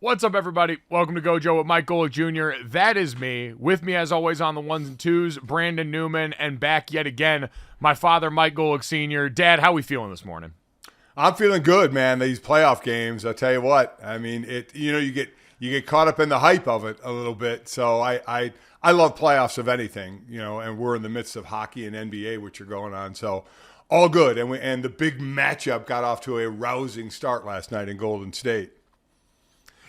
What's up, everybody? Welcome to GoJo with Mike Golic Jr. That is me. With me, as always, on the ones and twos, Brandon Newman, and back yet again, my father, Mike Golic Sr. Dad, how we feeling this morning? I'm feeling good, man. These playoff games, I'll tell you what. I mean, you get caught up in the hype of it a little bit. So I love playoffs of anything, and we're in the midst of hockey and NBA, which are going on. So all good. And the big matchup got off to a rousing start last night in Golden State.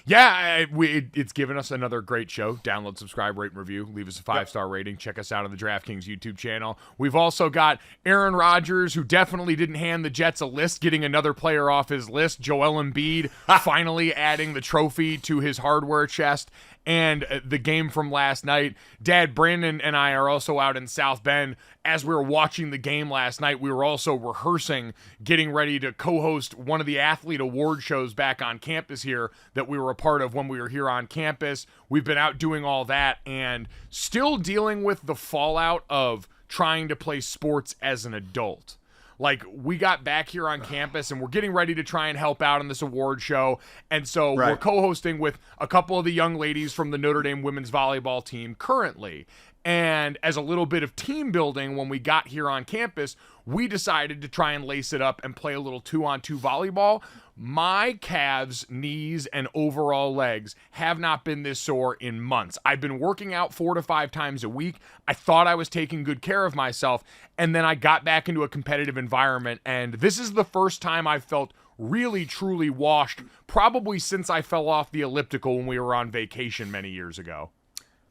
Yeah, it's given us another great show. Download, subscribe, rate, and review. Leave us a 5-star rating. Check us out on the DraftKings YouTube channel. We've also got Aaron Rodgers, who definitely didn't hand the Jets a list, getting another player off his list. Joel Embiid finally adding the trophy to his hardware chest. And the game from last night. Dad, Brandon, and I are also out in South Bend. As we were watching the game last night, we were also rehearsing, getting ready to co-host one of the athlete award shows back on campus here that we were a part of when we were here on campus. We've been out doing all that and still dealing with the fallout of trying to play sports as an adult. Like, we got back here on campus, and we're getting ready to try and help out in this award show. And so We're co-hosting with a couple of the young ladies from the Notre Dame women's volleyball team currently. And as a little bit of team building, when we got here on campus, we decided to try and lace it up and play a little 2-on-2 volleyball. My calves, knees, and overall legs have not been this sore in months. I've been working out 4 to 5 times a week. I thought I was taking good care of myself, and then I got back into a competitive environment, and this is the first time I've felt really, truly washed, probably since I fell off the elliptical when we were on vacation many years ago.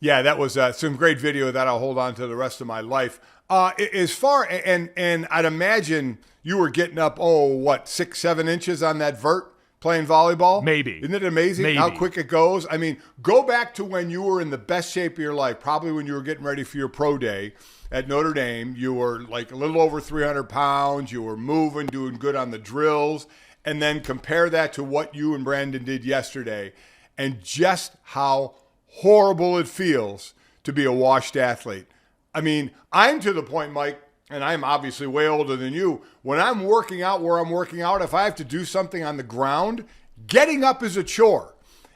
Yeah, that was some great video that I'll hold on to the rest of my life. And I'd imagine you were getting up, 6-7 inches on that vert playing volleyball? Maybe. Isn't it amazing how quick it goes? I mean, go back to when you were in the best shape of your life, probably when you were getting ready for your pro day at Notre Dame. You were like a little over 300 pounds. You were moving, doing good on the drills. And then compare that to what you and Brandon did yesterday and just how horrible it feels to be a washed athlete. I mean, I'm to the point, Mike, and I'm obviously way older than you. When I'm working out where I'm working out, if I have to do something on the ground, getting up is a chore.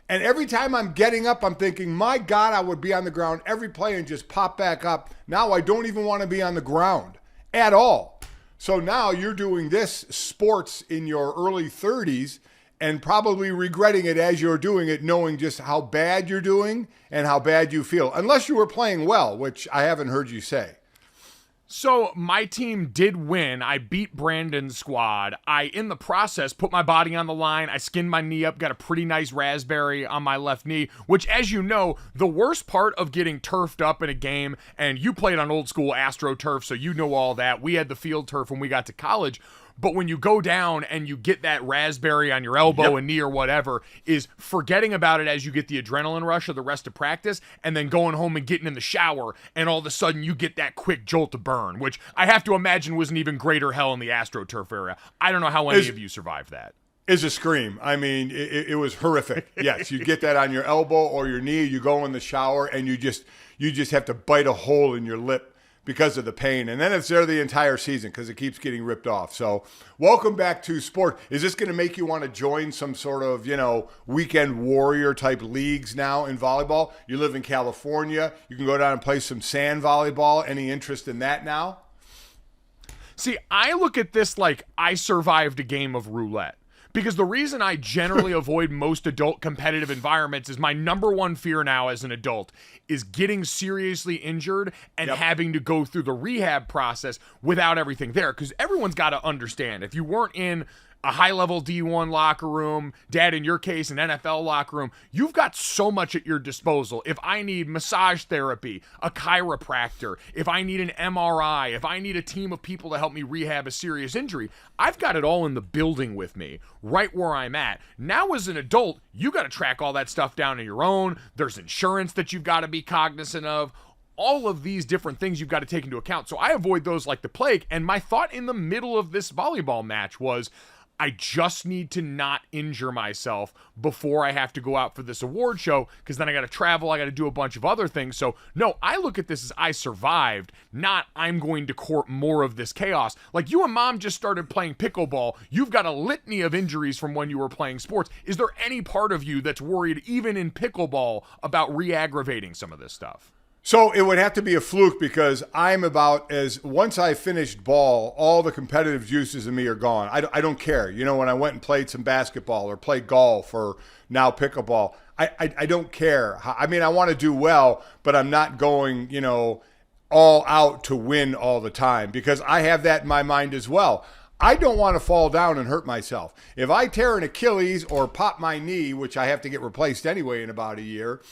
And every time I'm getting up, I'm thinking, my God, I would be on the ground every play and just pop back up. Now I don't even want to be on the ground at all. So now you're doing this sports in your early 30s and probably regretting it as you're doing it, knowing just how bad you're doing and how bad you feel. Unless you were playing well, which I haven't heard you say. So my team did win. I beat Brandon's squad. I, in the process, put my body on the line. I skinned my knee up, got a pretty nice raspberry on my left knee, which, as you know, the worst part of getting turfed up in a game, and you played on old school AstroTurf, so you know all that. We had the field turf when we got to college. But when you go down and you get that raspberry on your elbow and knee or whatever, is forgetting about it as you get the adrenaline rush of the rest of practice and then going home and getting in the shower and all of a sudden you get that quick jolt to burn, which I have to imagine was an even greater hell in the AstroTurf area. I don't know how any of you survived that. Is a scream. I mean, it was horrific. Yes, you get that on your elbow or your knee, you go in the shower and you just have to bite a hole in your lip because of the pain. And then it's there the entire season because it keeps getting ripped off. So welcome back to sport. Is this going to make you want to join some sort of, weekend warrior type leagues now in volleyball? You live in California. You can go down and play some sand volleyball. Any interest in that now? See, I look at this like I survived a game of roulette. Because the reason I generally avoid most adult competitive environments is my number one fear now as an adult is getting seriously injured and having to go through the rehab process without everything there. Because everyone's got to understand, if you weren't in a high-level D1 locker room, Dad, in your case, an NFL locker room, you've got so much at your disposal. If I need massage therapy, a chiropractor, if I need an MRI, if I need a team of people to help me rehab a serious injury, I've got it all in the building with me, right where I'm at. Now, as an adult, you got to track all that stuff down on your own. There's insurance that you've got to be cognizant of. All of these different things you've got to take into account. So I avoid those like the plague. And my thought in the middle of this volleyball match was, I just need to not injure myself before I have to go out for this award show, because then I got to travel, I got to do a bunch of other things. So, no, I look at this as I survived, not I'm going to court more of this chaos. Like, you and Mom just started playing pickleball. You've got a litany of injuries from when you were playing sports. Is there any part of you that's worried, even in pickleball, about re-aggravating some of this stuff? So it would have to be a fluke, because I'm about once I finished ball, all the competitive juices in me are gone. I don't care. You know, when I went and played some basketball or played golf or now pickleball, I don't care. I mean, I want to do well, but I'm not going, you know, all out to win all the time, because I have that in my mind as well. I don't want to fall down and hurt myself. If I tear an Achilles or pop my knee, which I have to get replaced anyway in about a year,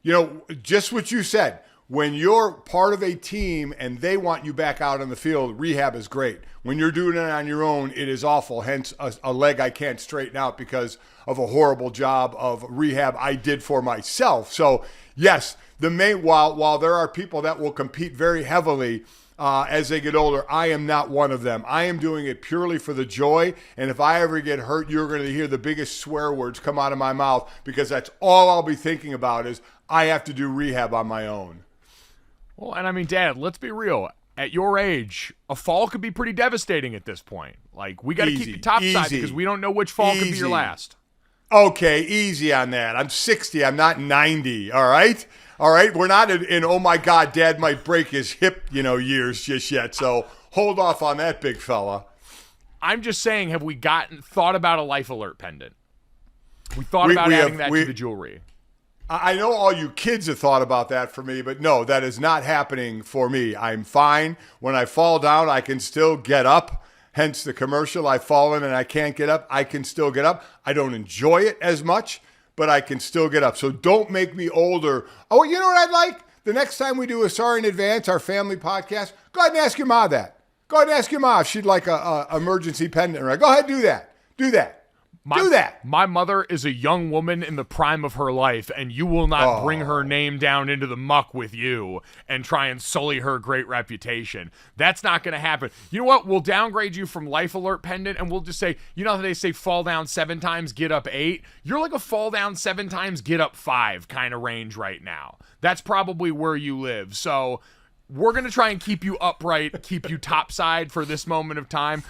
you know, just what you said. When you're part of a team and they want you back out on the field, rehab is great. When you're doing it on your own, it is awful. Hence, a leg I can't straighten out because of a horrible job of rehab I did for myself. So, yes, while there are people that will compete very heavily as they get older, I am not one of them. I am doing it purely for the joy. And if I ever get hurt, you're going to hear the biggest swear words come out of my mouth, because that's all I'll be thinking about is I have to do rehab on my own. Well, and I mean, Dad, let's be real. At your age, a fall could be pretty devastating at this point. Like, we got to keep you topside because we don't know which fall could be your last. Okay, easy on that. I'm 60. I'm not 90. All right? All right? We're not in oh, my God, Dad might break his hip, years just yet. So hold off on that, big fella. I'm just saying, have we thought about a life alert pendant? We thought about adding that to the jewelry. I know all you kids have thought about that for me, but no, that is not happening for me. I'm fine. When I fall down, I can still get up. Hence the commercial, I've fallen and I can't get up. I can still get up. I don't enjoy it as much, but I can still get up. So don't make me older. Oh, you know what I'd like? The next time we do a Sorry in Advance, our family podcast, go ahead and ask your mom that. Go ahead and ask your mom if she'd like a emergency pendant. Right? Go ahead and do that. Do that. Do that. My mother is a young woman in the prime of her life, and you will not bring her name down into the muck with you and try and sully her great reputation. That's not going to happen. You know what? We'll downgrade you from life alert pendant, and we'll just say, you know how they say fall down 7 times, get up 8? You're like a fall down 7 times, get up 5 kind of range right now. That's probably where you live. So we're going to try and keep you upright, keep you topside for this moment of time.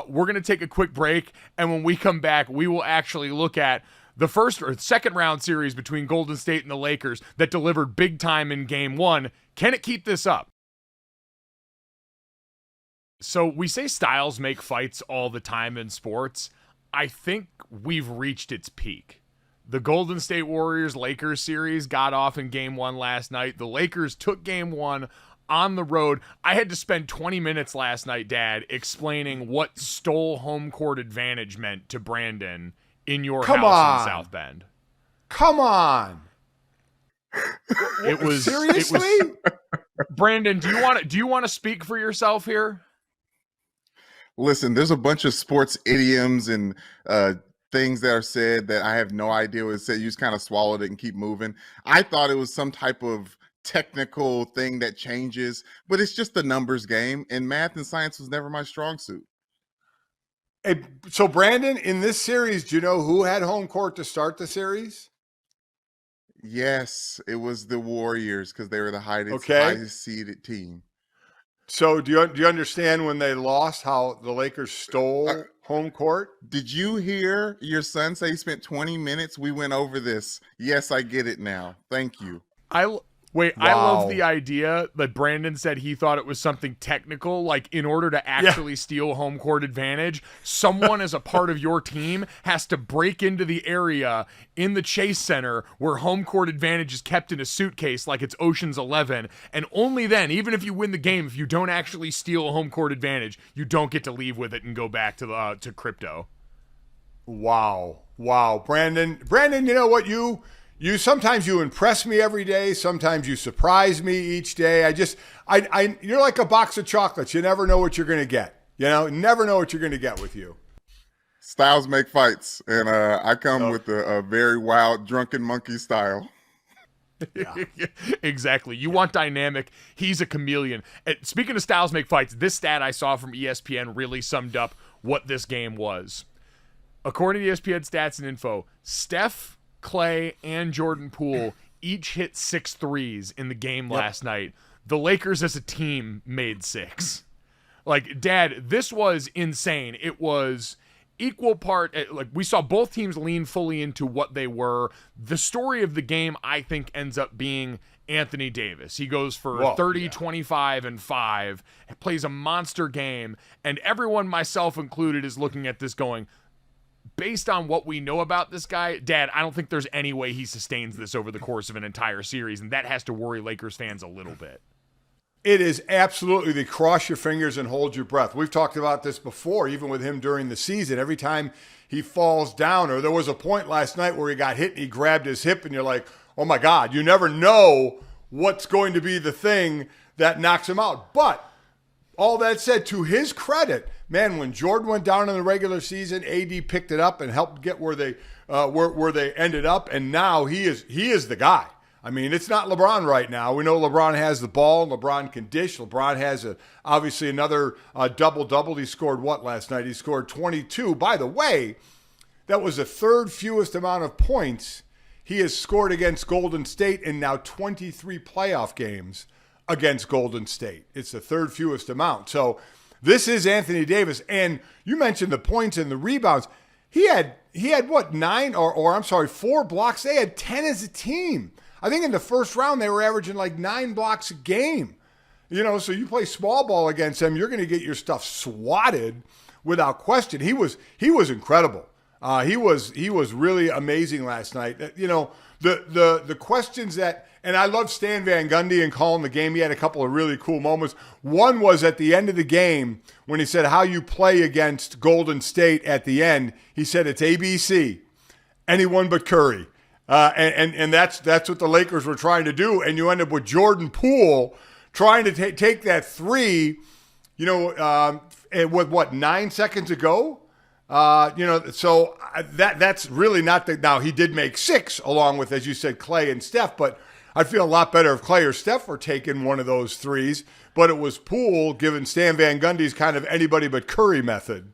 We're going to take a quick break, and when we come back, we will actually look at the first or second round series between Golden State and the Lakers that delivered big time in Game 1. Can it keep this up? So we say styles make fights all the time in sports. I think we've reached its peak. The Golden State Warriors-Lakers series got off in Game 1 last night. The Lakers took Game 1 on the road. I had to spend 20 minutes last night, Dad, explaining what stole home court advantage meant to Brandon in your house in South Bend. Come on. It was seriously? Brandon, do you want to speak for yourself here? Listen, there's a bunch of sports idioms and things that are said that I have no idea what it said. You just kind of swallowed it and keep moving. I thought it was some type of technical thing that changes, but it's just a numbers game, and math and science was never my strong suit. Hey, so Brandon, in this series, do you know who had home court to start the series? Yes, it was the Warriors, because they were the highest seeded team. So do you understand when they lost how the Lakers stole home court? Did you hear your son say he spent 20 minutes? We went over this. Yes, I get it now. Thank you. Wow. I love the idea that Brandon said he thought it was something technical, like in order to actually steal home court advantage, someone as a part of your team has to break into the area in the Chase Center where home court advantage is kept in a suitcase like it's Ocean's 11, and only then, even if you win the game, if you don't actually steal a home court advantage, you don't get to leave with it and go back to crypto. Wow. Brandon, you know what? You sometimes you impress me every day. Sometimes you surprise me each day. You're like a box of chocolates. You never know what you're going to get. Never know what you're going to get with you. Styles make fights, and I come with a very wild, drunken monkey style. Yeah. Exactly. You want dynamic. He's a chameleon. And speaking of styles make fights, this stat I saw from ESPN really summed up what this game was. According to ESPN stats and info, Steph, Clay, and Jordan Poole each hit 6 threes in the game last night. The Lakers as a team made 6. Like, Dad, this was insane. It was equal part. Like, we saw both teams lean fully into what they were. The story of the game, I think, ends up being Anthony Davis. He goes for 30, 25, and 5, plays a monster game, and everyone, myself included, is looking at this going, based on what we know about this guy, Dad, I don't think there's any way he sustains this over the course of an entire series, and that has to worry Lakers fans a little bit. It is absolutely the cross your fingers and hold your breath. We've talked about this before, even with him during the season. Every time he falls down, or there was a point last night where he got hit and he grabbed his hip, and you're like, oh my God, you never know what's going to be the thing that knocks him out. But all that said, to his credit, man, when Jordan went down in the regular season, AD picked it up and helped get where they ended up, and now he is the guy. I mean, it's not LeBron right now. We know LeBron has the ball. LeBron can dish. LeBron has obviously another double-double. He scored what last night? He scored 22. By the way, that was the third fewest amount of points he has scored against Golden State in now 23 playoff games against Golden State. It's the third fewest amount. So this is Anthony Davis. And you mentioned the points and the rebounds. He had what, 4 blocks. They had 10 as a team. I think in the first round, they were averaging like 9 blocks a game. You know, so you play small ball against them, you're going to get your stuff swatted without question. He was incredible. He was really amazing last night. You know, the questions that, and I love Stan Van Gundy and calling the game. He had a couple of really cool moments. One was at the end of the game when he said how you play against Golden State at the end. He said it's ABC, anyone but Curry. And that's what the Lakers were trying to do. And you end up with Jordan Poole trying to take that 3, you know, with what, 9 seconds ago? You know, so that's really not the, now he did make 6 along with, as you said, Clay and Steph, but I'd feel a lot better if Clay or Steph were taking one of those 3s, but it was Poole giving Stan Van Gundy's kind of anybody but Curry method.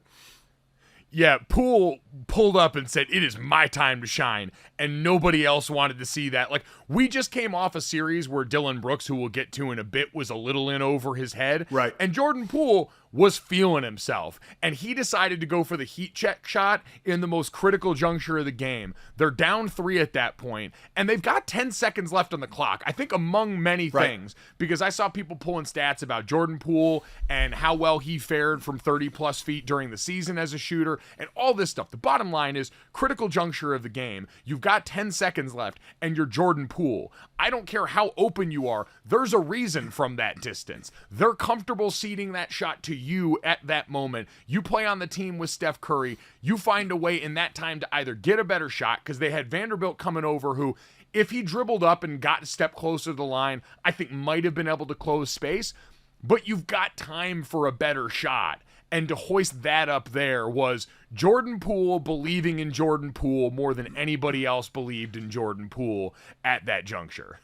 Yeah, Poole pulled up and said, it is my time to shine, and nobody else wanted to see that. Like, we just came off a series where Dillion Brooks, who we'll get to in a bit, was a little in over his head. Right. And Jordan Poole was feeling himself, and he decided to go for the heat check shot in the most critical juncture of the game. They're down 3 at that point, and they've got 10 seconds left on the clock, I think among many things, because I saw people pulling stats about Jordan Poole and how well he fared from 30-plus feet during the season as a shooter, and all this stuff. The bottom line is, critical juncture of the game, you've got 10 seconds left, and you're Jordan Poole. I don't care how open you are, there's a reason from that distance. They're comfortable seeding that shot to you at that moment. You play on the team with Steph Curry, you find a way in that time to either get a better shot, because they had Vanderbilt coming over who, if he dribbled up and got a step closer to the line, I think might have been able to close space, but you've got time for a better shot. And to hoist that up there was Jordan Poole believing in Jordan Poole more than anybody else believed in Jordan Poole at that juncture.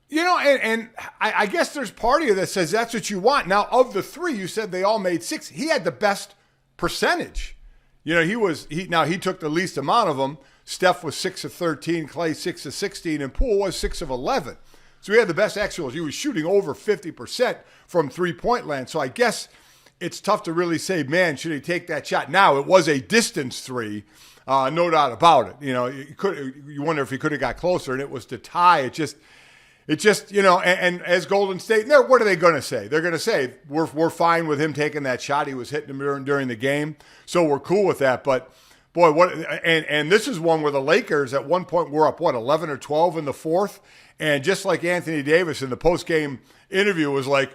You know, and I guess there's part of you that says that's what you want. Now, of the 3, you said they all made 6. He had the best percentage. You know, he took the least amount of them. Steph was 6 of 13, Clay 6 of 16, and Poole was 6 of 11. So he had the best actuals. He was shooting over 50% from three-point land. So I guess it's tough to really say, man, should he take that shot? Now, it was a distance 3, no doubt about it. You know, you wonder if he could have got closer, and it was to tie. It just, you know, and as Golden State, what are they going to say? They're going to say, we're fine with him taking that shot. He was hitting him during the game, so we're cool with that. But, boy, and this is one where the Lakers at one point were up, 11 or 12 in the fourth? And just like Anthony Davis in the post-game interview was like,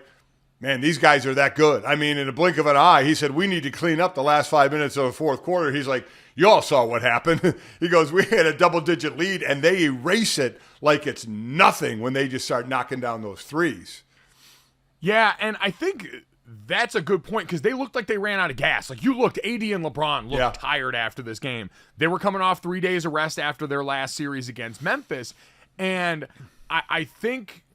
man, these guys are that good. I mean, in a blink of an eye, he said, we need to clean up the last 5 minutes of the fourth quarter. He's like, you all saw what happened. He goes, we had a double-digit lead, and they erase it like it's nothing when they just start knocking down those 3s. Yeah, and I think that's a good point because they looked like they ran out of gas. Like, you looked, AD and LeBron looked tired after this game. They were coming off 3 days of rest after their last series against Memphis, and I think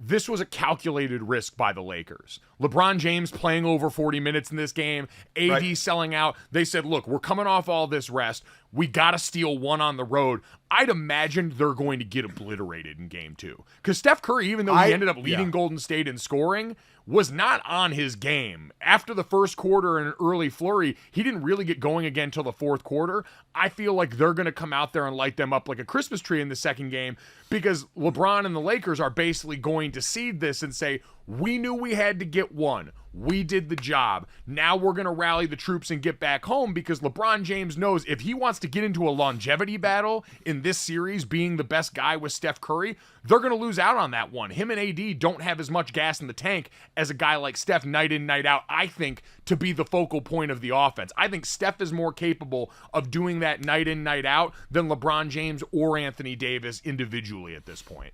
this was a calculated risk by the Lakers. LeBron James playing over 40 minutes in this game, AD selling out. They said, look, we're coming off all this rest. We got to steal one on the road. I'd imagine they're going to get obliterated in game 2. Because Steph Curry, even though he ended up leading Golden State in scoring, was not on his game. After the first quarter and an early flurry, he didn't really get going again until the fourth quarter. I feel like they're going to come out there and light them up like a Christmas tree in the second game because LeBron and the Lakers are basically going to seed this and say, we knew we had to get one. We did the job. Now we're going to rally the troops and get back home because LeBron James knows if he wants to get into a longevity battle in this series, being the best guy with Steph Curry, they're going to lose out on that one. Him and AD don't have as much gas in the tank as a guy like Steph night in, night out, I think, to be the focal point of the offense. I think Steph is more capable of doing that night in, night out than LeBron James or Anthony Davis individually at this point.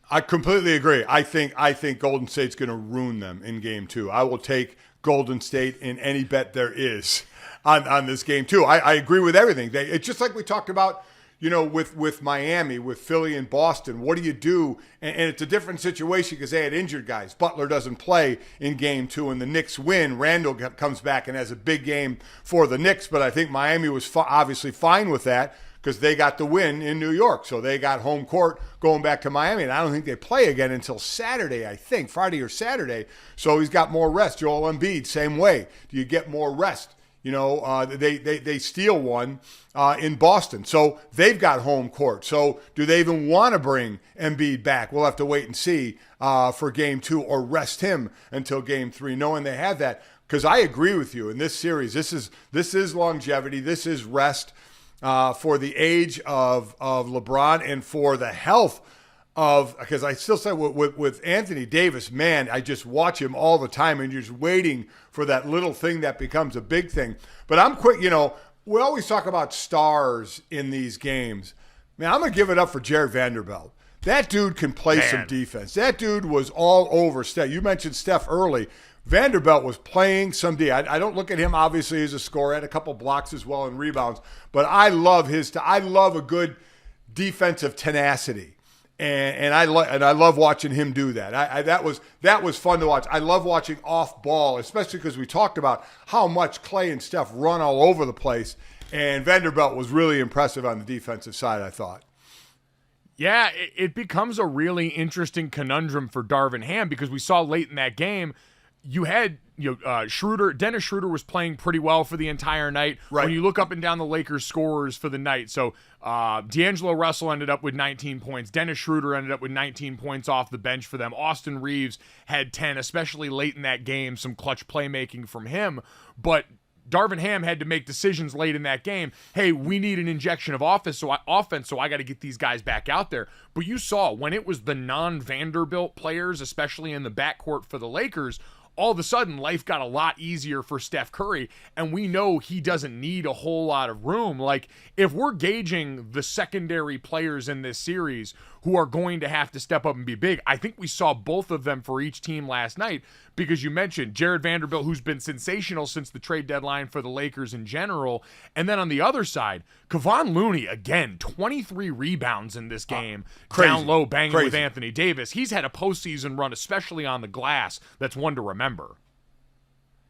I completely agree. I think Golden State's going to ruin them in game 2. I will take Golden State in any bet there is on this game too. I agree with everything. It's just like we talked about, with Miami, with Philly and Boston. What do you do? And it's a different situation because they had injured guys. Butler doesn't play in game 2 and the Knicks win. Randall comes back and has a big game for the Knicks, but I think Miami was obviously fine with that because they got the win in New York. So they got home court going back to Miami. And I don't think they play again until Saturday, I think, Friday or Saturday. So he's got more rest. Joel Embiid, same way. Do you get more rest? They steal one in Boston. So they've got home court. So do they even want to bring Embiid back? We'll have to wait and see for game 2 or rest him until game 3, knowing they have that. Because I agree with you in this series. This is longevity. This is rest. For the age of LeBron and for the health of, because I still say with Anthony Davis, man, I just watch him all the time and you're just waiting for that little thing that becomes a big thing. But I'm quick, we always talk about stars in these games. Man, I'm going to give it up for Jared Vanderbilt. That dude can play some defense. That dude was all over Steph. You mentioned Steph early. Vanderbilt was playing some D. I don't look at him obviously as a scorer. Had a couple blocks as well and rebounds, but I love a good defensive tenacity, and I love watching him do that. That was fun to watch. I love watching off ball, especially because we talked about how much Clay and Steph run all over the place, and Vanderbilt was really impressive on the defensive side, I thought. Yeah, it becomes a really interesting conundrum for Darvin Ham because we saw late in that game. You had Schroeder. Dennis Schroeder was playing pretty well for the entire night. Right. When you look up and down the Lakers scorers for the night, so D'Angelo Russell ended up with 19 points. Dennis Schroeder ended up with 19 points off the bench for them. Austin Reeves had 10, especially late in that game. Some clutch playmaking from him, but Darvin Ham had to make decisions late in that game. Hey, we need an injection of offense, so I got to get these guys back out there. But you saw when it was the non-Vanderbilt players, especially in the backcourt for the Lakers, all of a sudden life got a lot easier for Steph Curry, and we know he doesn't need a whole lot of room. Like, if we're gauging the secondary players in this series who are going to have to step up and be big, I think we saw both of them for each team last night, because you mentioned Jared Vanderbilt, who's been sensational since the trade deadline for the Lakers in general, and then on the other side, Kevon Looney, again, 23 rebounds in this game, down low, banging with Anthony Davis. He's had a postseason run, especially on the glass, that's one to remember.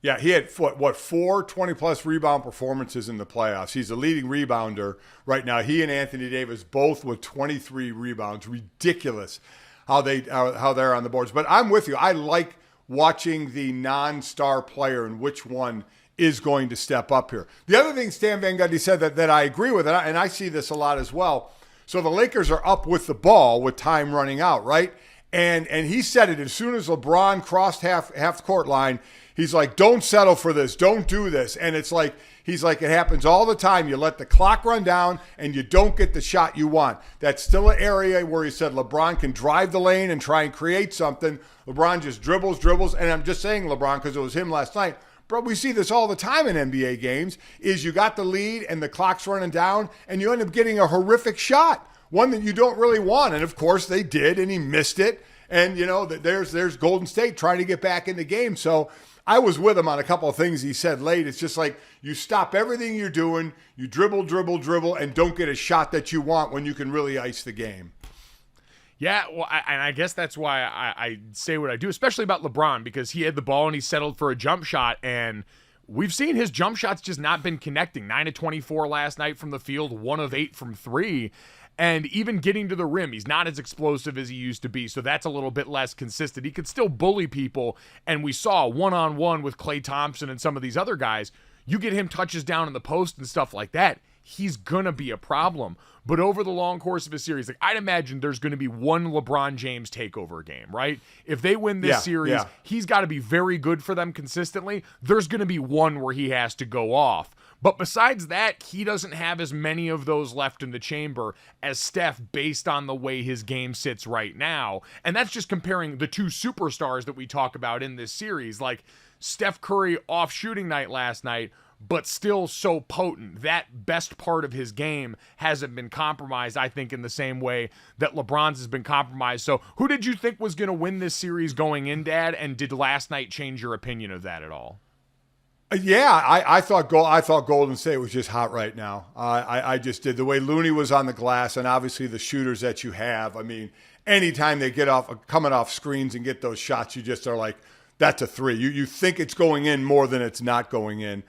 Yeah, he had, 4 20-plus rebound performances in the playoffs. He's a leading rebounder right now. He and Anthony Davis both with 23 rebounds. Ridiculous how they're on the boards. But I'm with you. I like watching the non-star player and which one is going to step up here. The other thing Stan Van Gundy said that I agree with, and I see this a lot as well. So the Lakers are up with the ball with time running out, right? And he said it as soon as LeBron crossed half the court line. He's like, don't settle for this. Don't do this. And it's like, he's like, it happens all the time. You let the clock run down and you don't get the shot you want. That's still an area where he said LeBron can drive the lane and try and create something. LeBron just dribbles. And I'm just saying LeBron because it was him last night. But we see this all the time in NBA games, is you got the lead and the clock's running down and you end up getting a horrific shot, one that you don't really want. And, of course, they did, and he missed it. And, there's Golden State trying to get back in the game. So I was with him on a couple of things he said late. It's just like you stop everything you're doing, you dribble, and don't get a shot that you want when you can really ice the game. Yeah, well, I guess that's why I say what I do, especially about LeBron, because he had the ball and he settled for a jump shot, and we've seen his jump shots just not been connecting. 9 of 24 last night from the field, 1 of 8 from 3. And even getting to the rim, he's not as explosive as he used to be, so that's a little bit less consistent. He could still bully people, and we saw one-on-one with Klay Thompson and some of these other guys. You get him touches down in the post and stuff like that, he's going to be a problem. But over the long course of a series, like I'd imagine there's going to be one LeBron James takeover game, right? If they win this series, he's got to be very good for them consistently. There's going to be one where he has to go off. But besides that, he doesn't have as many of those left in the chamber as Steph based on the way his game sits right now. And that's just comparing the two superstars that we talk about in this series. Like Steph Curry off shooting night last night, but still so potent. That best part of his game hasn't been compromised, I think, in the same way that LeBron's has been compromised. So who did you think was going to win this series going in, Dad? And did last night change your opinion of that at all? Yeah, I thought Golden State was just hot right now. I just did. The way Looney was on the glass, and obviously the shooters that you have. I mean, anytime they get coming off screens and get those shots, you just are like, that's a three. You think it's going in more than it's not going in.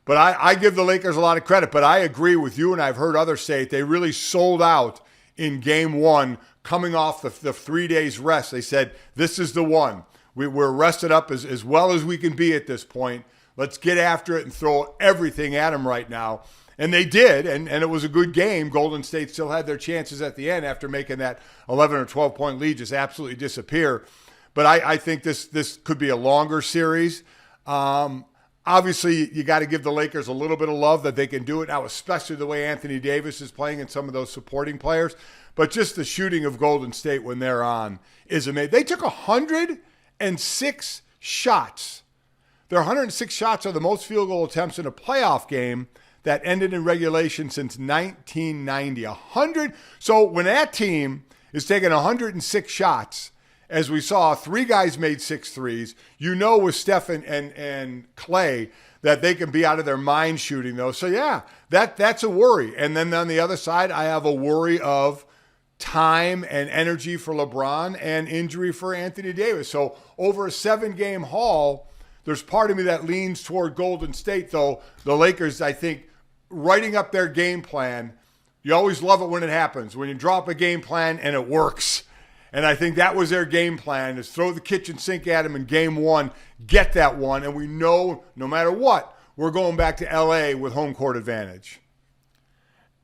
But I give the Lakers a lot of credit. But I agree with you, and I've heard others say it. They really sold out in game one, coming off the 3 days rest. They said, this is the one. We're rested up as well as we can be at this point. Let's get after it and throw everything at them right now. And they did, and it was a good game. Golden State still had their chances at the end after making that 11 or 12-point lead just absolutely disappear. But I think this could be a longer series. Obviously, you got to give the Lakers a little bit of love that they can do it now, especially the way Anthony Davis is playing and some of those supporting players. But just the shooting of Golden State when they're on is amazing. They took 106 shots. Their 106 shots are the most field goal attempts in a playoff game that ended in regulation since 1990. So when that team is taking 106 shots, as we saw, 3 guys made 6 threes. You know with Steph and Klay that they can be out of their mind shooting those. So, yeah, that's a worry. And then on the other side, I have a worry of time and energy for LeBron and injury for Anthony Davis. So over a 7-game haul, there's part of me that leans toward Golden State, though. The Lakers, I think, writing up their game plan, you always love it when it happens, when you drop a game plan and it works. And I think that was their game plan, is throw the kitchen sink at them in game one, get that one, and we know no matter what, we're going back to L.A. with home court advantage.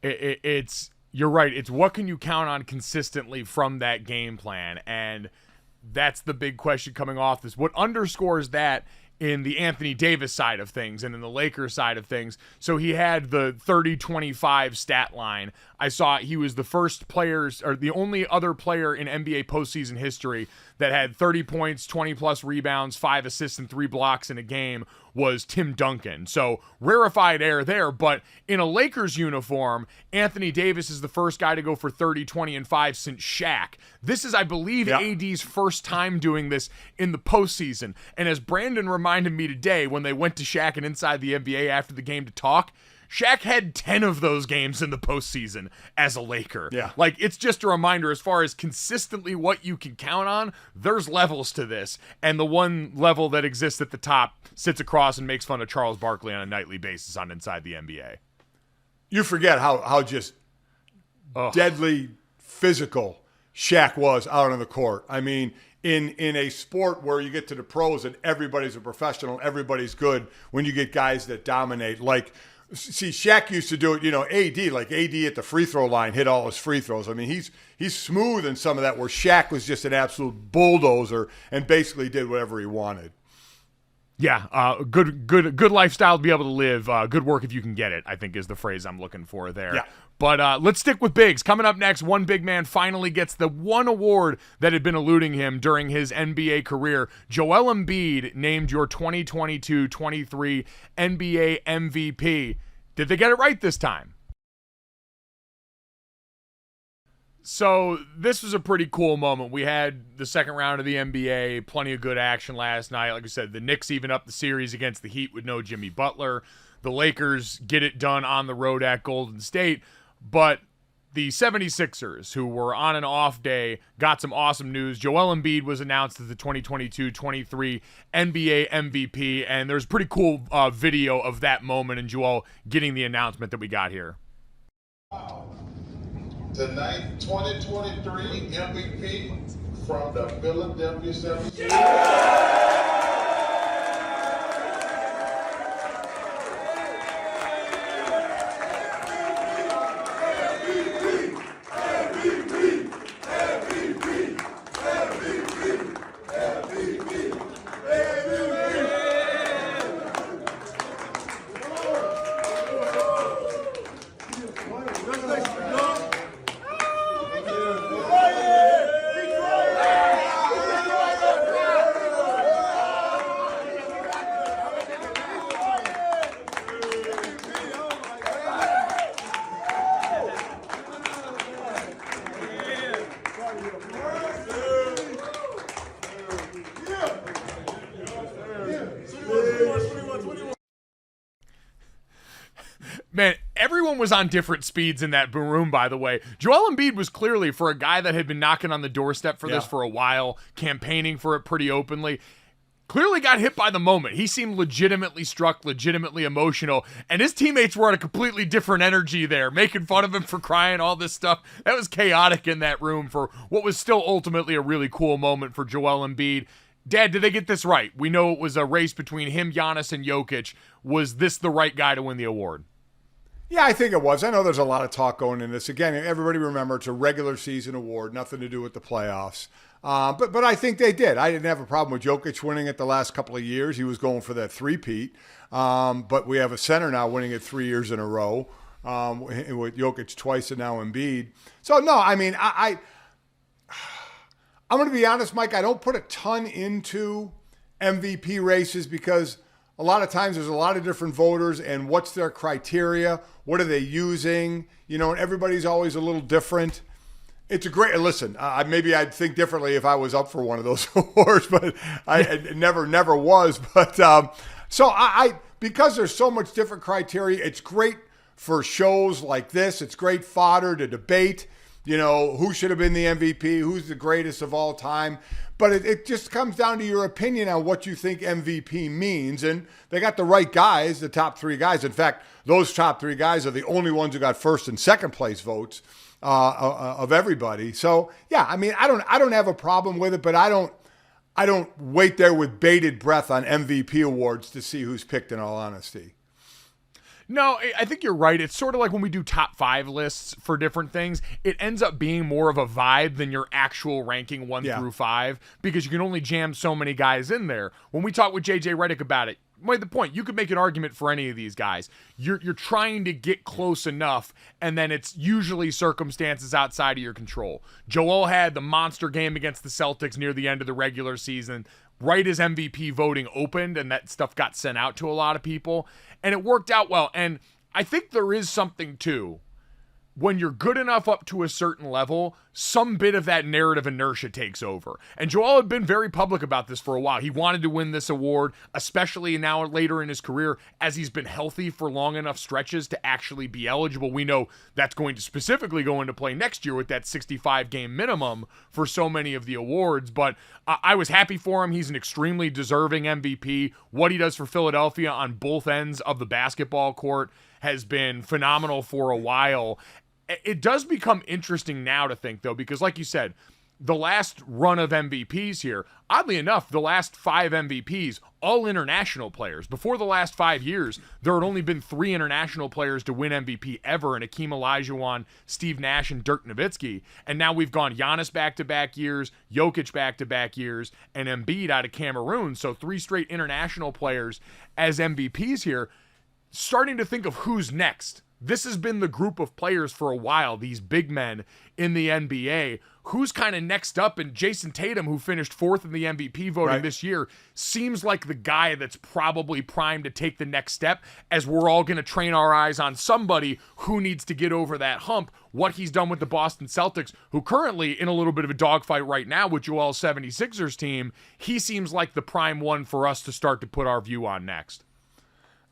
You're right. It's what can you count on consistently from that game plan, and that's the big question coming off this. What underscores that in the Anthony Davis side of things and in the Lakers side of things. So he had the 30-25 stat line. I saw he was the first players, or the only other player in NBA postseason history that had 30 points, 20 plus rebounds, 5 assists, and 3 blocks in a game was Tim Duncan. So rarefied air there, but in a Lakers uniform, Anthony Davis is the first guy to go for 30, 20, and 5 since Shaq. This is, I believe, AD's first time doing this in the postseason. And as Brandon reminded me today when they went to Shaq and Inside the NBA after the game to talk, Shaq had 10 of those games in the postseason as a Laker. Yeah. Like, it's just a reminder as far as consistently what you can count on, there's levels to this. And the one level that exists at the top sits across and makes fun of Charles Barkley on a nightly basis on Inside the NBA. You forget how just deadly physical Shaq was out on the court. I mean, in a sport where you get to the pros and everybody's a professional, everybody's good, when you get guys that dominate, like, see, Shaq used to do it, AD at the free throw line hit all his free throws. I mean, he's smooth in some of that, where Shaq was just an absolute bulldozer and basically did whatever he wanted. Yeah, good lifestyle to be able to live. Good work if you can get it, I think is the phrase I'm looking for there. Yeah. But let's stick with bigs. Coming up next, one big man finally gets the one award that had been eluding him during his NBA career. Joel Embiid named your 2022-23 NBA MVP. Did they get it right this time? So this was a pretty cool moment. We had the second round of the NBA, plenty of good action last night. Like I said, the Knicks even up the series against the Heat with no Jimmy Butler. The Lakers get it done on the road at Golden State. But the 76ers, who were on an off day, got some awesome news. Joel Embiid was announced as the 2022-23 NBA MVP, and there's a pretty cool video of that moment and Joel getting the announcement that we got here. Tonight, 2023 MVP from the Philadelphia 76ers. Man, everyone was on different speeds in that room, by the way. Joel Embiid was clearly, for a guy that had been knocking on the doorstep for this for a while, campaigning for it pretty openly, clearly got hit by the moment. He seemed legitimately struck, legitimately emotional, and his teammates were on a completely different energy there, making fun of him for crying, all this stuff. That was chaotic in that room for what was still ultimately a really cool moment for Joel Embiid. Dad, did they get this right? We know it was a race between him, Giannis, and Jokic. Was this the right guy to win the award? Yeah, I think it was. I know there's a lot of talk going in this. Again, everybody remember it's a regular season award, nothing to do with the playoffs. But I think they did. I didn't have a problem with Jokic winning it the last couple of years. He was going for that three-peat. But we have a center now winning it 3 years in a row with Jokic twice and now Embiid. So, no, I mean, I'm going to be honest, Mike, I don't put a ton into MVP races because a lot of times there's a lot of different voters and what's their criteria? What are they using? You know, and everybody's always a little different. It's a great, listen, maybe I'd think differently if I was up for one of those awards, but I never was. But so I because there's so much different criteria, it's great for shows like this. It's great fodder to debate, you know, who should have been the MVP, who's the greatest of all time. But it just comes down to your opinion on what you think MVP means. And they got the right guys, the top three guys. In fact, those top three guys are the only ones who got first and second place votes of everybody. So, yeah, I mean, I don't have a problem with it, but I don't wait there with bated breath on MVP awards to see who's picked, in all honesty. No, I think you're right. It's sort of like when we do top 5 lists for different things, it ends up being more of a vibe than your actual ranking 1 through 5 because you can only jam so many guys in there. When we talked with JJ Redick about it, made the point, you could make an argument for any of these guys. You're trying to get close enough, and then it's usually circumstances outside of your control. Joel had the monster game against the Celtics near the end of the regular season, right as MVP voting opened, and that stuff got sent out to a lot of people, and it worked out well. And I think there is something, too, when you're good enough up to a certain level, some bit of that narrative inertia takes over. And Joel had been very public about this for a while. He wanted to win this award, especially now later in his career, as he's been healthy for long enough stretches to actually be eligible. We know that's going to specifically go into play next year with that 65-game minimum for so many of the awards. But I was happy for him. He's an extremely deserving MVP. What he does for Philadelphia on both ends of the basketball court has been phenomenal for a while. It does become interesting now to think, though, because like you said, the last run of MVPs here, oddly enough, the last 5 MVPs, all international players. Before the last 5 years, there had only been 3 international players to win MVP ever, in Akeem Olajuwon, Steve Nash, and Dirk Nowitzki. And now we've gone Giannis back-to-back years, Jokic back-to-back years, and Embiid out of Cameroon. So 3 straight international players as MVPs here. Starting to think of who's next. This has been the group of players for a while, these big men in the NBA. Who's kind of next up? And Jason Tatum, who finished 4th in the MVP voting this year, seems like the guy that's probably primed to take the next step, as we're all going to train our eyes on somebody who needs to get over that hump. What he's done with the Boston Celtics, who currently in a little bit of a dogfight right now with Joel's 76ers team, he seems like the prime one for us to start to put our view on next.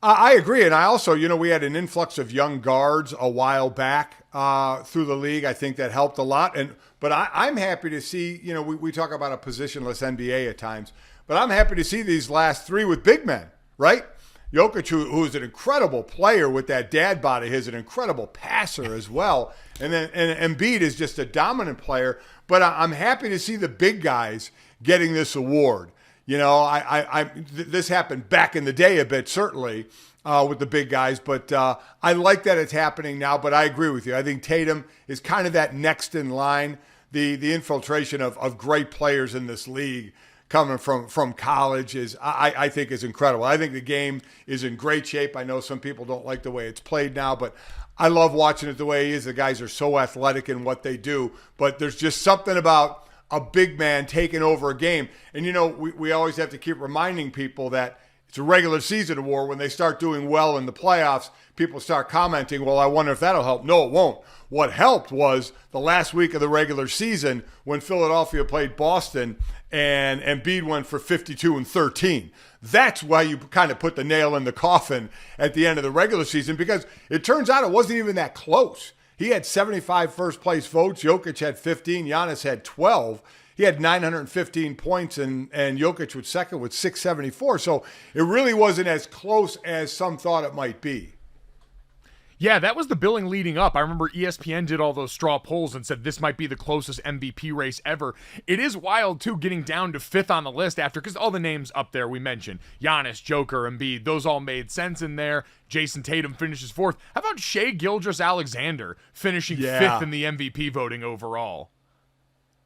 I agree. And I also, we had an influx of young guards a while back through the league. I think that helped a lot. But I'm happy to see, we talk about a positionless NBA at times, but I'm happy to see these last three with big men, right? Jokic, who is an incredible player with that dad body, is an incredible passer as well. And Embiid is just a dominant player. But I'm happy to see the big guys getting this award. This happened back in the day a bit, certainly, with the big guys. But I like that it's happening now. But I agree with you. I think Tatum is kind of that next in line, the infiltration of great players in this league coming from college I think is incredible. I think the game is in great shape. I know some people don't like the way it's played now, but I love watching it the way it is. The guys are so athletic in what they do, but there's just something about a big man taking over a game. And, we always have to keep reminding people that it's a regular season award. When they start doing well in the playoffs, people start commenting, well, I wonder if that'll help. No, it won't. What helped was the last week of the regular season when Philadelphia played Boston and Embiid went for 52 and 13. That's why you kind of put the nail in the coffin at the end of the regular season, because it turns out it wasn't even that close. He had 75 first-place votes. Jokic had 15. Giannis had 12. He had 915 points, and Jokic was second with 674. So it really wasn't as close as some thought it might be. Yeah, that was the billing leading up. I remember ESPN did all those straw polls and said this might be the closest MVP race ever. It is wild, too, getting down to fifth on the list because all the names up there we mentioned, Giannis, Joker, Embiid, those all made sense in there. Jason Tatum finishes fourth. How about Shai Gilgeous-Alexander finishing fifth in the MVP voting overall?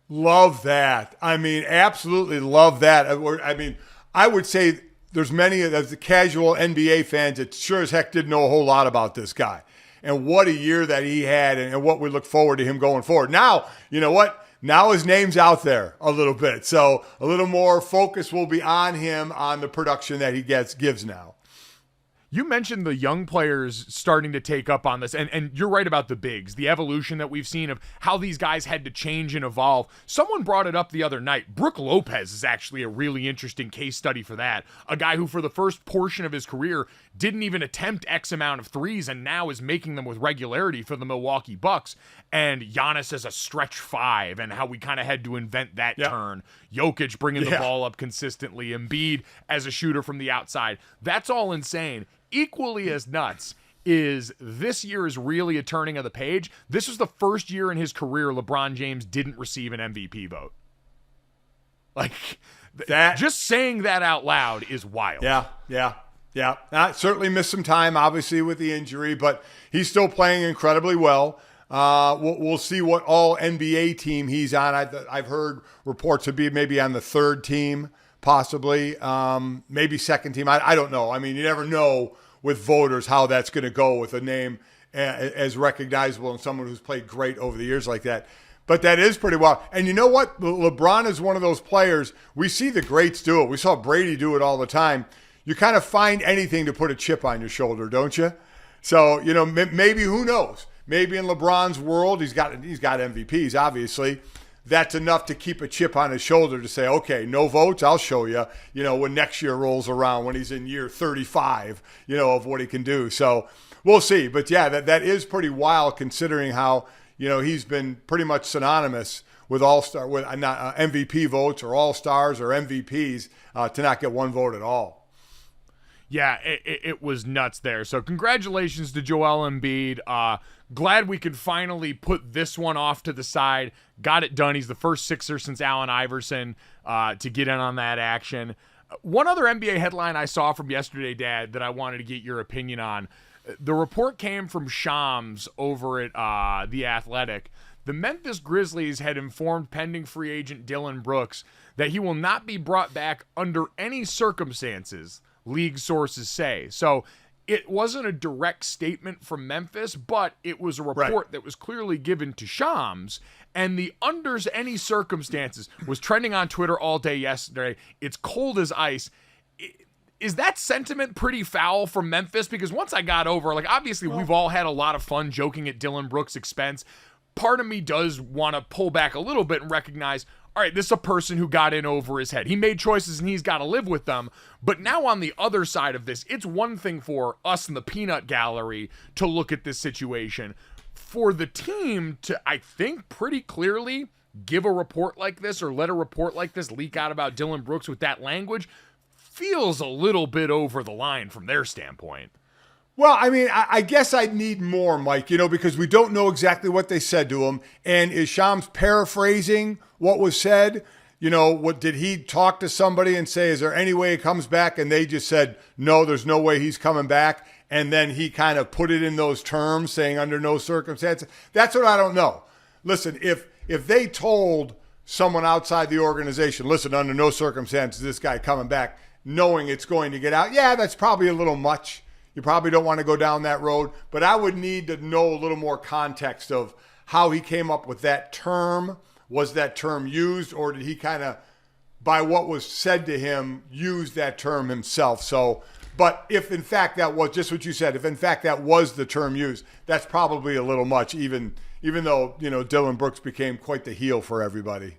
Love that. Absolutely love that. I would say there's many of the casual NBA fans that sure as heck didn't know a whole lot about this guy. And what a year that he had, and what we look forward to him going forward. Now, you know what? Now his name's out there a little bit. So a little more focus will be on him on the production that he gives now. You mentioned the young players starting to take up on this, and you're right about the bigs, the evolution that we've seen of how these guys had to change and evolve. Someone brought it up the other night. Brook Lopez is actually a really interesting case study for that. A guy who for the first portion of his career didn't even attempt X amount of threes and now is making them with regularity for the Milwaukee Bucks. And Giannis as a stretch five, and how we kind of had to invent that turn. Jokic bringing the ball up consistently. Embiid as a shooter from the outside. That's all insane. Equally as nuts is this year is really a turning of the page. This was the first year in his career LeBron James didn't receive an MVP vote. Like that, just saying that out loud is wild. Yeah. Certainly missed some time, obviously, with the injury, but he's still playing incredibly well. We'll see what all NBA team he's on. I've heard reports to be maybe on the third team, possibly, maybe second team. I don't know. You never know with voters how that's going to go with a name as recognizable and someone who's played great over the years like that. But that is pretty wild. And you know what? LeBron is one of those players. We see the greats do it. We saw Brady do it all the time. You kind of find anything to put a chip on your shoulder, don't you? So, maybe, who knows? Maybe in LeBron's world, he's got MVPs, obviously. That's enough to keep a chip on his shoulder to say, okay, no votes, I'll show you, when next year rolls around, when he's in year 35, of what he can do. So we'll see. But yeah, that is pretty wild considering how, he's been pretty much synonymous with all-star, with MVP votes or all-stars or MVPs to not get one vote at all. Yeah, it was nuts there. So congratulations to Joel Embiid. Glad we could finally put this one off to the side. Got it done. He's the first Sixer since Allen Iverson to get in on that action. One other NBA headline I saw from yesterday, Dad, that I wanted to get your opinion on. The report came from Shams over at The Athletic. The Memphis Grizzlies had informed pending free agent Dillion Brooks that he will not be brought back under any circumstances, league sources say. So it wasn't a direct statement from Memphis, but it was a report that was clearly given to Shams. And the unders any circumstances was trending on Twitter all day yesterday. It's cold as ice. Is that sentiment pretty foul from Memphis? Because once I got over, obviously we've all had a lot of fun joking at Dillion Brooks' expense. Part of me does want to pull back a little bit and recognize, all right, this is a person who got in over his head. He made choices and he's got to live with them. But now on the other side of this, it's one thing for us in the peanut gallery to look at this situation. For the team to, I think, pretty clearly give a report like this or let a report like this leak out about Dillion Brooks with that language feels a little bit over the line from their standpoint. Well, I mean, I guess I'd need more, Mike, because we don't know exactly what they said to him. And is Shams paraphrasing what was said? What did he talk to somebody and say, is there any way he comes back? And they just said, no, there's no way he's coming back. And then he kind of put it in those terms, saying under no circumstances. That's what I don't know. Listen, if they told someone outside the organization, listen, under no circumstances, this guy coming back, knowing it's going to get out, yeah, that's probably a little much. You probably don't want to go down that road, but I would need to know a little more context of how he came up with that term. Was that term used, or did he kind of, by what was said to him, use that term himself? So, but if in fact that was just what you said, if in fact that was the term used, that's probably a little much, even though, Dillion Brooks became quite the heel for everybody.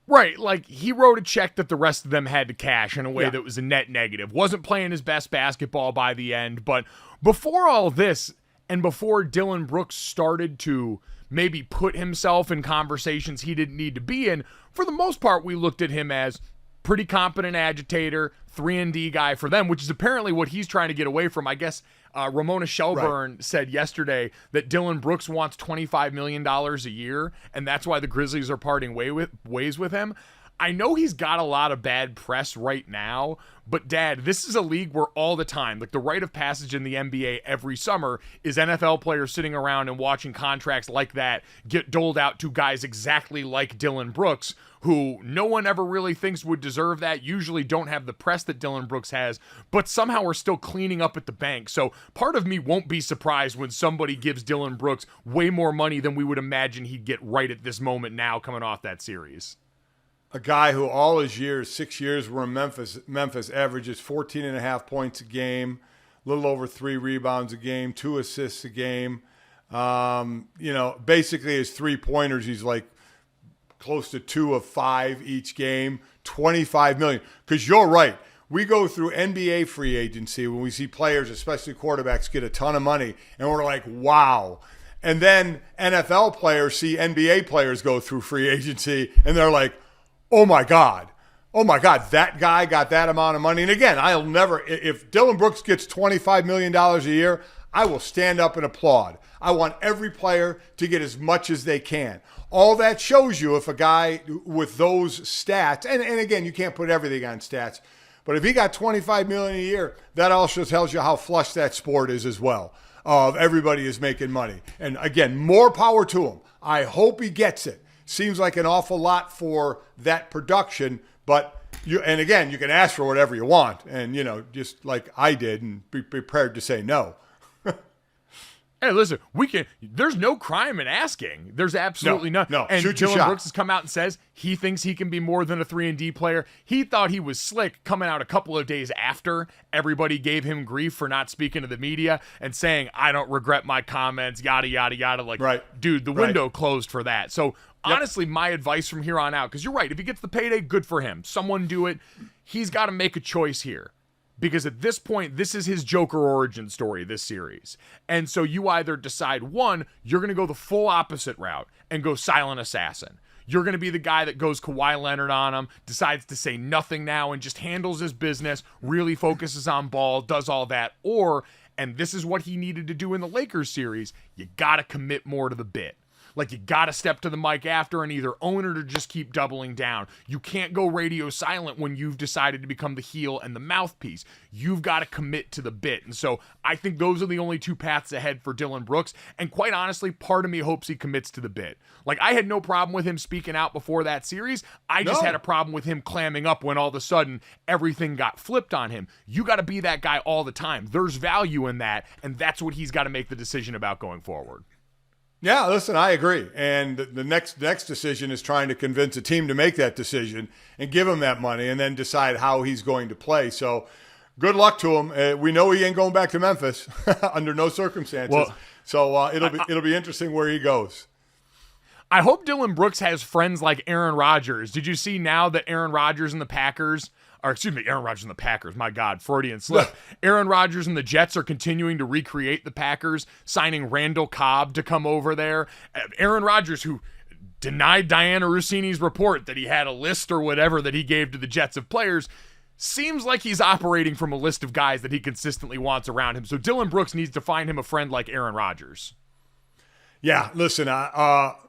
Right, like he wrote a check that the rest of them had to cash in a way that was a net negative. Wasn't playing his best basketball by the end, but before all this and before Dillion Brooks started to maybe put himself in conversations he didn't need to be in, for the most part we looked at him as pretty competent agitator, 3-and-D guy for them, which is apparently what he's trying to get away from. I guess Ramona Shelburne said yesterday that Dillion Brooks wants $25 million a year, and that's why the Grizzlies are parting ways with him. I know he's got a lot of bad press right now, but Dad, this is a league where all the time, like the rite of passage in the NBA every summer is NFL players sitting around and watching contracts like that get doled out to guys exactly like Dillion Brooks, who no one ever really thinks would deserve that, usually don't have the press that Dillion Brooks has, but somehow are still cleaning up at the bank. So part of me won't be surprised when somebody gives Dillion Brooks way more money than we would imagine he'd get right at this moment now coming off that series. A guy who all his years, 6 years, were in Memphis averages 14.5 points a game, a little over 3 rebounds a game, 2 assists a game. Basically his 3-pointers, he's like close to 2 of 5 each game, $25 million. Because you're right. We go through NBA free agency when we see players, especially quarterbacks, get a ton of money, and we're like, wow. And then NFL players see NBA players go through free agency, and they're like, oh my God, that guy got that amount of money. And again, I'll never, if Dillion Brooks gets $25 million a year, I will stand up and applaud. I want every player to get as much as they can. All that shows you if a guy with those stats, and again, you can't put everything on stats, but if he got $25 million a year, that also tells you how flush that sport is as well. Everybody is making money. And again, more power to him. I hope he gets it. Seems like an awful lot for that production, but you can ask for whatever you want, and just like I did, and be prepared to say no. Hey, listen, there's no crime in asking. There's absolutely none. No, and shoot your Dillion shot. Brooks has come out and says he thinks he can be more than a 3-and-D player. He thought he was slick coming out a couple of days after everybody gave him grief for not speaking to the media and saying, I don't regret my comments, yada, yada, yada. Like, dude, the window closed for that. So honestly, my advice from here on out, because you're right, if he gets the payday, good for him. Someone do it. He's got to make a choice here. Because at this point, this is his Joker origin story, this series. And so you either decide, one, you're going to go the full opposite route and go silent assassin. You're going to be the guy that goes Kawhi Leonard on him, decides to say nothing now and just handles his business, really focuses on ball, does all that. Or, and this is what he needed to do in the Lakers series, you got to commit more to the bit. Like, you got to step to the mic after and either own it or just keep doubling down. You can't go radio silent when you've decided to become the heel and the mouthpiece. You've got to commit to the bit. And so I think those are the only two paths ahead for Dillion Brooks. And quite honestly, part of me hopes he commits to the bit. Like, I had no problem with him speaking out before that series. I just had a problem with him clamming up when all of a sudden everything got flipped on him. You got to be that guy all the time. There's value in that, and that's what he's got to make the decision about going forward. Yeah, listen, I agree. And the next decision is trying to convince a team to make that decision and give him that money and then decide how he's going to play. So good luck to him. We know he ain't going back to Memphis under no circumstances. Well, so it'll be interesting where he goes. I hope Dillion Brooks has friends like Aaron Rodgers. Did you see now that Aaron Rodgers and the Packers, Aaron Rodgers and the Packers, my God, Freudian slip. Aaron Rodgers and the Jets are continuing to recreate the Packers, signing Randall Cobb to come over there. Aaron Rodgers, who denied Diana Rossini's report that he had a list or whatever that he gave to the Jets of players, seems like he's operating from a list of guys that he consistently wants around him. So Dillion Brooks needs to find him a friend like Aaron Rodgers. Yeah, listen,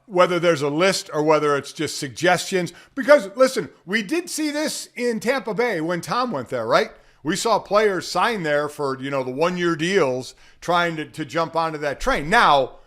whether there's a list or whether it's just suggestions, because, listen, we did see this in Tampa Bay when Tom went there, right? We saw players sign there for, the 1-year deals trying to jump onto that train. Now,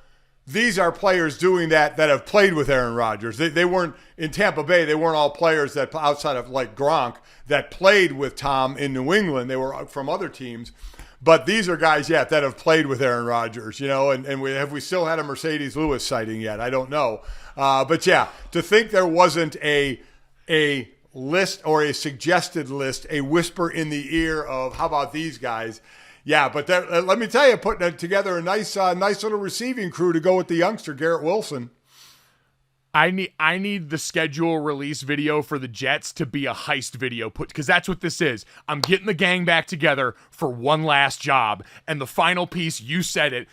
these are players doing that have played with Aaron Rodgers. They weren't, in Tampa Bay, they weren't all players that, outside of like Gronk, that played with Tom in New England. They were from other teams. But these are guys, that have played with Aaron Rodgers, and have we still had a Mercedes Lewis sighting yet? I don't know. But yeah, to think there wasn't a list or a suggested list, a whisper in the ear of how about these guys? Yeah, but let me tell you, putting together a nice little receiving crew to go with the youngster, Garrett Wilson. I need the schedule release video for the Jets to be a heist video, because that's what this is. I'm getting the gang back together for one last job, and the final piece, you said it,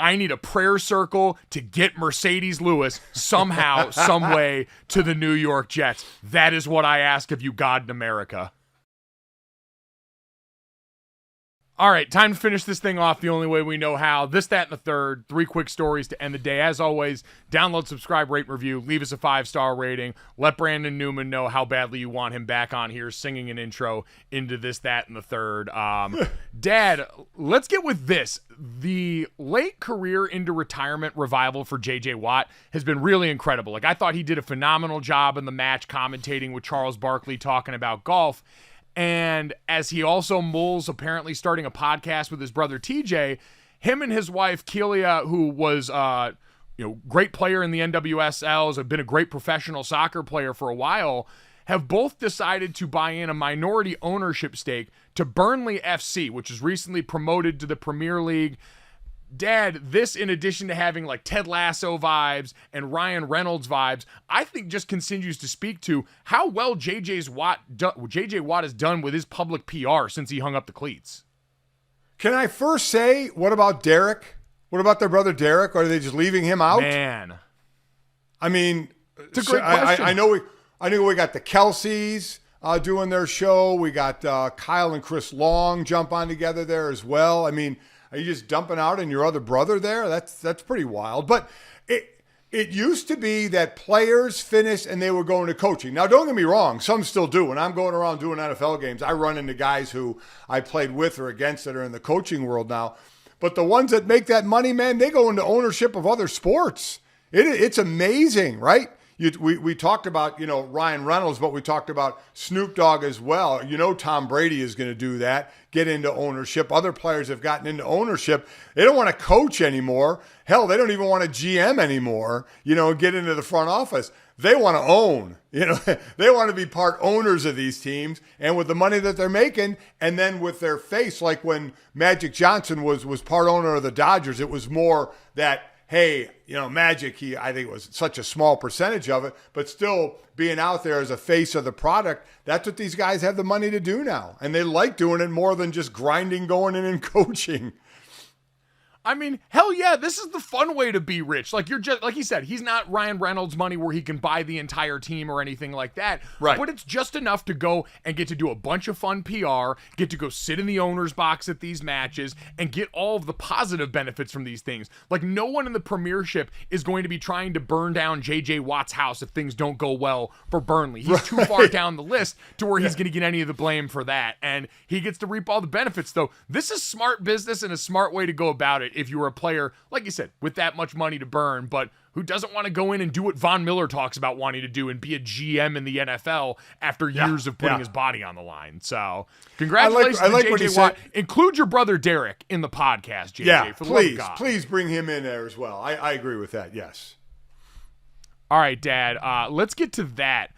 I need a prayer circle to get Mercedes Lewis somehow, some way to the New York Jets. That is what I ask of you, God in America. All right, time to finish this thing off the only way we know how. This, that, and the third. 3 quick stories to end the day. As always, download, subscribe, rate, review. Leave us a 5-star rating. Let Brandon Newman know how badly you want him back on here singing an intro into this, that, and the third. Dad, let's get with this. The late career into retirement revival for J.J. Watt has been really incredible. Like, I thought he did a phenomenal job in the match commentating with Charles Barkley talking about golf. And as he also mulls apparently starting a podcast with his brother TJ, him and his wife Kealia, who was great player in the NWSLs, have been a great professional soccer player for a while, have both decided to buy in a minority ownership stake to Burnley FC, which was recently promoted to the Premier League. Dad, this, in addition to having like Ted Lasso vibes and Ryan Reynolds vibes, I think just continues to speak to how well J.J. Watt has done with his public PR since he hung up the cleats. Can I first say, what about Derek? What about their brother Derek? Or are they just leaving him out? Man. I mean, it's a great question. I know we got the Kelseys doing their show. We got Kyle and Chris Long jump on together there as well. I mean, are you just dumping out on your other brother there? That's pretty wild. But it used to be that players finished and they were going to coaching. Now, don't get me wrong. Some still do. When I'm going around doing NFL games, I run into guys who I played with or against that are in the coaching world now. But the ones that make that money, man, they go into ownership of other sports. It's amazing, right? We talked about, Ryan Reynolds, but we talked about Snoop Dogg as well. Tom Brady is going to do that, get into ownership. Other players have gotten into ownership. They don't want to coach anymore. Hell, they don't even want to GM anymore, get into the front office. They want to own. They want to be part owners of these teams, and with the money that they're making, and then with their face, like when Magic Johnson was part owner of the Dodgers, it was more that, hey, Magic, I think it was such a small percentage of it, but still being out there as a face of the product, that's what these guys have the money to do now. And they like doing it more than just grinding, going in and coaching. I mean, hell yeah, this is the fun way to be rich. Like like he said, he's not Ryan Reynolds money where he can buy the entire team or anything like that. Right. But it's just enough to go and get to do a bunch of fun PR, get to go sit in the owner's box at these matches, and get all of the positive benefits from these things. Like, no one in the Premiership is going to be trying to burn down J.J. Watt's house if things don't go well for Burnley. He's too far down the list to where he's going to get any of the blame for that. And he gets to reap all the benefits, though. This is smart business and a smart way to go about it if you were a player, like you said, with that much money to burn, but who doesn't want to go in and do what Von Miller talks about wanting to do and be a GM in the NFL after years of putting his body on the line. So congratulations to J.J. Watt. Include your brother Derek in the podcast, J.J. Yeah, for the love of God. Please bring him in there as well. I agree with that, yes. All right, Dad, let's get to that.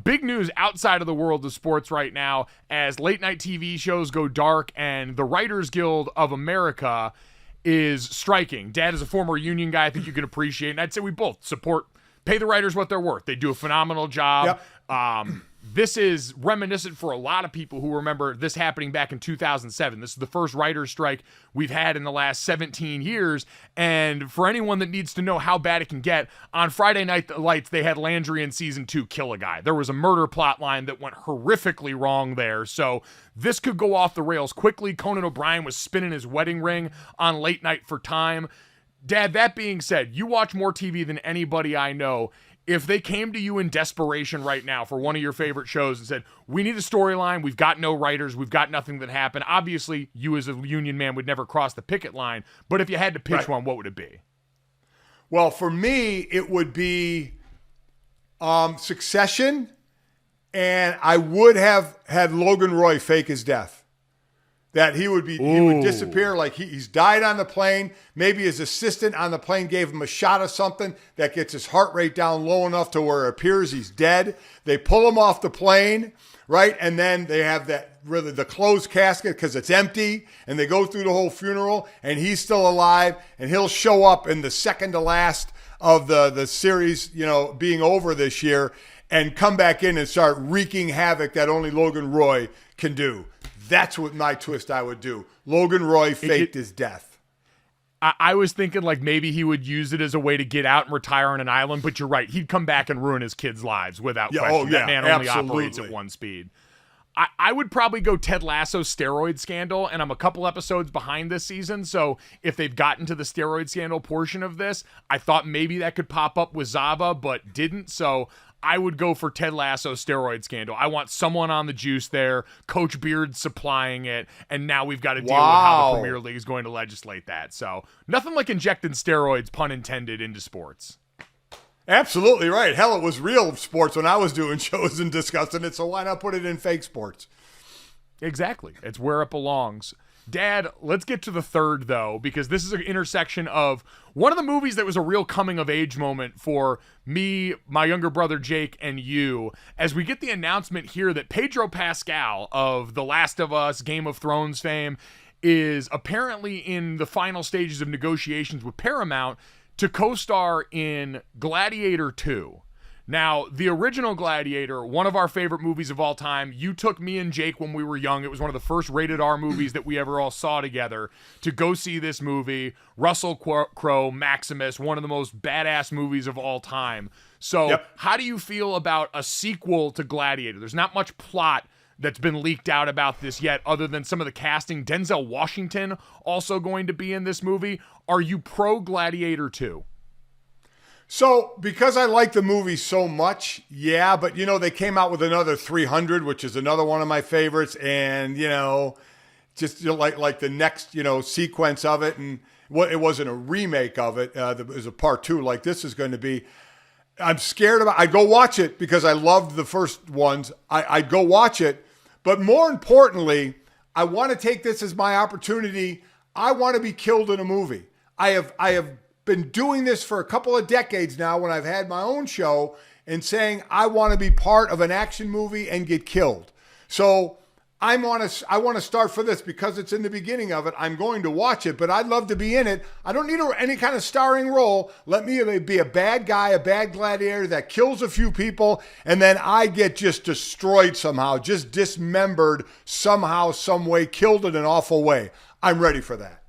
Big news outside of the world of sports right now as late night TV shows go dark and the Writers Guild of America is striking. Dad is a former union guy. I think you can appreciate, and I'd say we both support pay the writers what they're worth. They do a phenomenal job. Yep. This is reminiscent for a lot of people who remember this happening back in 2007. This is the first writer's strike we've had in the last 17 years. And for anyone that needs to know how bad it can get, on Friday Night Lights, they had Landry in season 2 kill a guy. There was a murder plot line that went horrifically wrong there. So this could go off the rails quickly. Conan O'Brien was spinning his wedding ring on Late Night for Time. Dad, that being said, you watch more TV than anybody I know. If they came to you in desperation right now for one of your favorite shows and said, we need a storyline, we've got no writers, we've got nothing that happened. Obviously, you as a union man would never cross the picket line, but if you had to pitch one, what would it be? Well, for me, it would be Succession, and I would have had Logan Roy fake his death. That he would disappear, like he's died on the plane. Maybe his assistant on the plane gave him a shot of something that gets his heart rate down low enough to where it appears he's dead. They pull him off the plane, right? And then they have the closed casket because it's empty, and they go through the whole funeral, and he's still alive, and he'll show up in the second to last of the series, being over this year, and come back in and start wreaking havoc that only Logan Roy can do. That's what my twist I would do. Logan Roy faked his death. I was thinking like maybe he would use it as a way to get out and retire on an island, but you're right. He'd come back and ruin his kids' lives without question. That man only operates at one speed. I would probably go Ted Lasso's steroid scandal, and I'm a couple episodes behind this season, so if they've gotten to the steroid scandal portion of this, I thought maybe that could pop up with Zava, but didn't, so I would go for Ted Lasso's steroid scandal. I want someone on the juice there, Coach Beard supplying it, and now we've got to deal with how the Premier League is going to legislate that. So nothing like injecting steroids, pun intended, into sports. Absolutely right. Hell, it was real sports when I was doing shows and discussing it, so why not put it in fake sports? Exactly. It's where it belongs. Dad, let's get to the third, though, because this is an intersection of one of the movies that was a real coming-of-age moment for me, my younger brother Jake, and you, as we get the announcement here that Pedro Pascal of The Last of Us, Game of Thrones fame, is apparently in the final stages of negotiations with Paramount to co-star in Gladiator 2. Now, the original Gladiator, one of our favorite movies of all time, you took me and Jake when we were young. It was one of the first rated R movies that we ever all saw together to go see this movie. Russell Crowe, Maximus, one of the most badass movies of all time. So How do you feel about a sequel to Gladiator? There's not much plot that's been leaked out about this yet other than some of the casting. Denzel Washington also going to be in this movie. Are you pro Gladiator 2? So, because I like the movie so much, yeah, but, they came out with another 300, which is another one of my favorites, and, just like the next, sequence of it, and it wasn't a remake of it, it was a part 2 like this is going to be. I'm scared about I'd go watch it because I loved the first ones. I'd go watch it, but more importantly, I want to take this as my opportunity. I want to be killed in a movie. I have been doing this for a couple of decades now when I've had my own show and saying I want to be part of an action movie and get killed. So I want to start for this because it's in the beginning of it. I'm going to watch it, but I'd love to be in it. I don't need any kind of starring role. Let me be a bad guy, a bad gladiator that kills a few people, and then I get just destroyed somehow, just dismembered somehow, some way, killed in an awful way. I'm ready for that.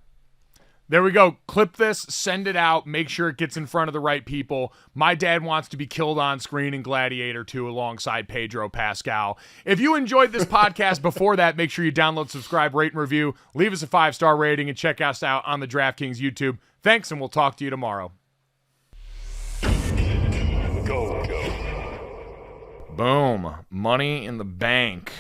There we go. Clip this, send it out, make sure it gets in front of the right people. My dad wants to be killed on screen in Gladiator 2 alongside Pedro Pascal. If you enjoyed this podcast before that, make sure you download, subscribe, rate, and review. Leave us a 5-star rating and check us out on the DraftKings YouTube. Thanks, and we'll talk to you tomorrow. Boom. Money in the bank.